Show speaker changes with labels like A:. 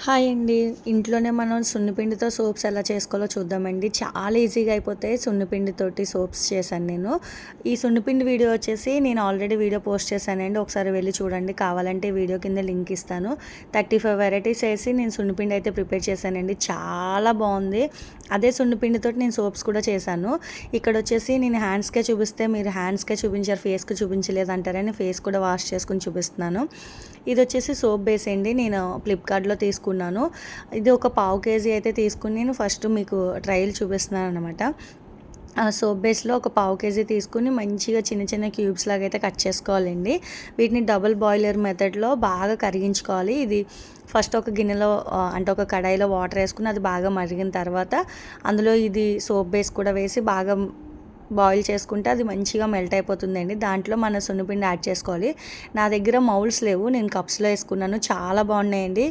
A: Hi అండి. ఇంట్లోనే మనం సున్నిపిండితో సోప్స్ ఎలా చేసుకోవాలో చూద్దామండి. చాలా ఈజీగా అయిపోతాయి. సున్నిపిండితోటి సోప్స్ చేశాను నేను. ఈ సున్నిపిండి వీడియో వచ్చేసి నేను ఆల్రెడీ వీడియో పోస్ట్ చేశానండి. ఒకసారి వెళ్ళి చూడండి. కావాలంటే వీడియో కింద లింక్ ఇస్తాను. 35 వెరైటీస్ వేసి నేను సున్నిపిండి అయితే ప్రిపేర్ చేశానండి. చాలా బాగుంది. అదే సున్నిపిండితోటి నేను సోప్స్ కూడా చేశాను. ఇక్కడ వచ్చేసి నేను హ్యాండ్స్కే చూపిస్తే మీరు హ్యాండ్స్కే చూపించారు, ఫేస్కి చూపించలేదు అంటారని ఫేస్ కూడా వాష్ చేసుకుని చూపిస్తున్నాను. ఇది వచ్చేసి సోప్ బేస్ అండి. నేను ఫ్లిప్కార్ట్లో తీసుకున్నాను. ఇది ఒక పావు కేజీ అయితే తీసుకుని నేను ఫస్ట్ మీకు ట్రయల్ చూపిస్తున్నాను అనమాట. సోప్ బేస్లో ఒక పావు కేజీ తీసుకుని మంచిగా చిన్న చిన్న క్యూబ్స్ లాగా అయితే కట్ చేసుకోవాలండి. వీటిని డబుల్ బాయిలర్ మెథడ్లో బాగా కరిగించుకోవాలి. ఇది ఫస్ట్ ఒక గిన్నెలో అంటే ఒక కడాయిలో వాటర్ వేసుకుని అది బాగా మరిగిన తర్వాత అందులో ఇది సోప్ బేస్ కూడా వేసి బాగా బాయిల్ చేసుకుంటే అది మంచిగా మెల్ట్ అయిపోతుందండి. దాంట్లో మన సున్నిపిండి యాడ్ చేసుకోవాలి. నా దగ్గర మౌల్డ్స్ లేవు, నేను కప్స్లో వేసుకున్నాను. చాలా బాగున్నాయండి.